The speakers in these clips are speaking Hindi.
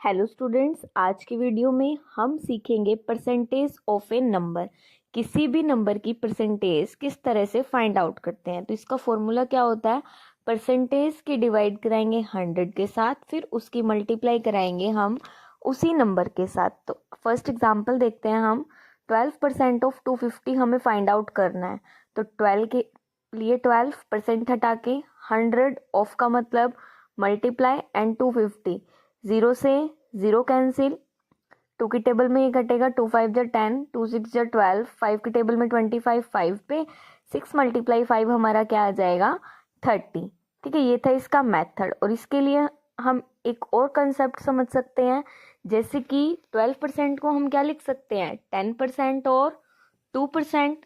हेलो स्टूडेंट्स, आज की वीडियो में हम सीखेंगे परसेंटेज ऑफ ए नंबर। किसी भी नंबर की परसेंटेज किस तरह से फाइंड आउट करते हैं। तो इसका फॉर्मूला क्या होता है, परसेंटेज की डिवाइड कराएंगे 100 के साथ, फिर उसकी मल्टीप्लाई कराएंगे हम उसी नंबर के साथ। तो फर्स्ट एग्जांपल देखते हैं हम। 12% ऑफ 250 हमें फाइंड आउट करना है। तो 12 के लिए 12% हटा के 100 ऑफ का मतलब मल्टीप्लाई एंड 250, 0 से 0 कैंसिल, 2 की टेबल में ये कटेगा, 2 5 जा 10, 2 6 जा 12, 5 की टेबल में 25, 5 पे 6 मल्टीप्लाई 5 हमारा क्या आ जाएगा 30। ठीक है, ये था इसका मेथड। और इसके लिए हम एक और कंसेप्ट समझ सकते हैं, जैसे कि 12% को हम क्या लिख सकते हैं 10% और 2%।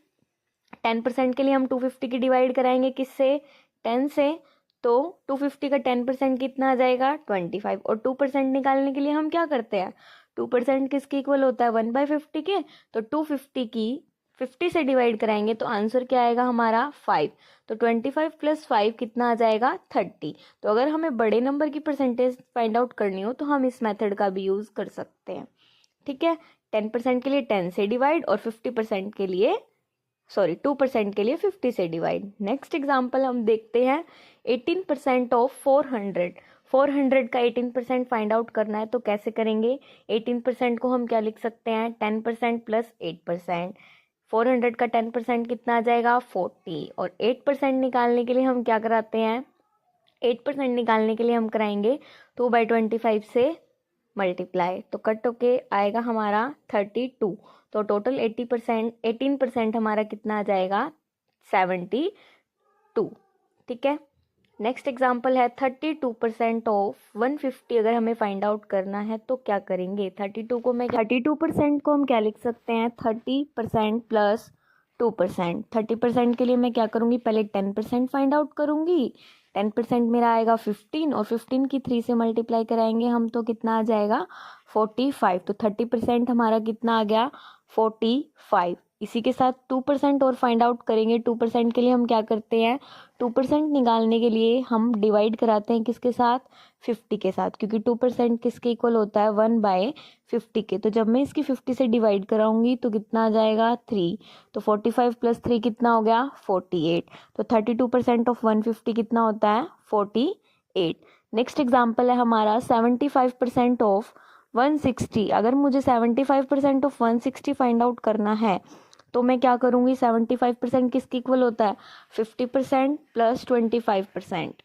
10% के लिए हम 250 की डिवाइड कराएंगे किससे 10 से, तो 250 का 10% कितना आ जाएगा 25। और 2% निकालने के लिए हम क्या करते हैं, 2% किसके इक्वल होता है 1/50 के। तो 250 की 50 से डिवाइड कराएंगे तो आंसर क्या आएगा हमारा 5। तो 25 + 5 कितना आ जाएगा 30। तो अगर हमें बड़े नंबर की परसेंटेज फाइंड आउट करनी हो तो हम इस मेथड का भी यूज कर सकते हैं। ठीक है, 10% के लिए 10 से डिवाइड और 50% के लिए 2% के लिए 50 से डिवाइड। नेक्स्ट एग्जांपल हम देखते हैं। 18% ऑफ 400 का 18% फाइंड आउट करना है तो कैसे करेंगे। 18% को हम क्या लिख सकते हैं 10% + 8%। 400 का 10% कितना आ जाएगा 40। और 8% निकालने के लिए हम क्या कराते हैं, 8% निकालने के लिए हम कराएंगे 2/25 से मल्टीप्लाई, तो कट होके आएगा हमारा 32। तो टोटल 18% हमारा कितना आ जाएगा 72। ठीक है, नेक्स्ट एग्जांपल है 32% ऑफ 150। अगर हमें फाइंड आउट करना है तो क्या करेंगे, 32% को हम क्या लिख सकते हैं 30% + 2%। 30% के लिए मैं क्या करूँगी, पहले 10% फाइंड आउट करूँगी। 10% मेरा आएगा 15 और 15 की 3 से मल्टीप्लाई कराएंगे हम तो कितना आ जाएगा 45। तो 30% हमारा कितना आ गया 45। इसी के साथ 2% और फाइंड आउट करेंगे। 2% के लिए हम क्या करते हैं, 2% निकालने के लिए हम डिवाइड कराते हैं किसके साथ 50 के साथ, क्योंकि 2% किसके इक्वल होता है 1/50 के। तो जब मैं इसकी 50 से डिवाइड कराऊंगी तो कितना आ जाएगा 3। तो 45 + 3 कितना हो गया 48। तो 32% ऑफ 150 कितना होता है 48। नेक्स्ट एग्जाम्पल है हमारा 75% ऑफ 160। अगर मुझे 75% ऑफ 160 फाइंड आउट करना है तो मैं क्या करूंगी, 75% किसके इक्वल होता है 50% + 25%।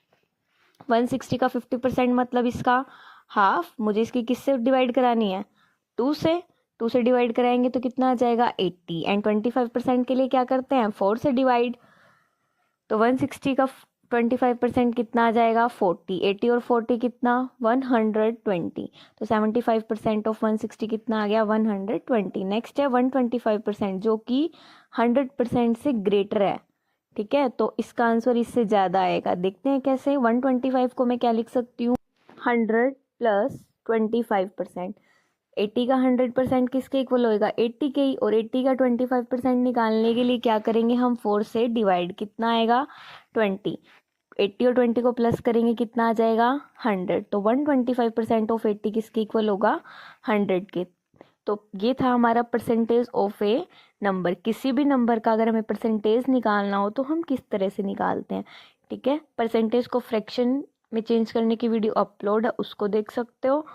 160 का 50% मतलब इसका हाफ। मुझे इसकी किससे डिवाइड करानी है 2 से। 2 से डिवाइड कराएंगे तो कितना आ जाएगा 80। एंड 25% के लिए क्या करते हैं 4 से डिवाइड। तो 160 का 25% कितना आ जाएगा 40। 80 और 40 कितना 120। तो 75% ऑफ 160 कितना आ गया 120। नेक्स्ट है 125% जो कि 100% से ग्रेटर है। ठीक है, तो इसका आंसर इससे ज़्यादा आएगा। देखते हैं कैसे। 125 को मैं क्या लिख सकती हूँ 100 + 25%। 80 का 100% किसके इक्वल होएगा 80 के ही। और 80 का 25% निकालने के लिए क्या करेंगे हम 4 से डिवाइड, कितना आएगा 20। 80 और 20 को प्लस करेंगे कितना आ जाएगा 100। तो 125% ऑफ 80 किसके इक्वल होगा 100 के। तो ये था हमारा परसेंटेज ऑफ ए नंबर। किसी भी नंबर का अगर हमें परसेंटेज निकालना हो तो हम किस तरह से निकालते हैं। ठीक है, परसेंटेज को फ्रैक्शन में चेंज करने की वीडियो अपलोड है, उसको देख सकते हो।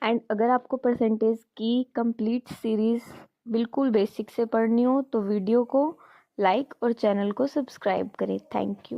एंड अगर आपको परसेंटेज की कंप्लीट सीरीज बिल्कुल बेसिक से पढ़नी हो तो वीडियो को लाइक और चैनल को सब्सक्राइब करें। Thank you.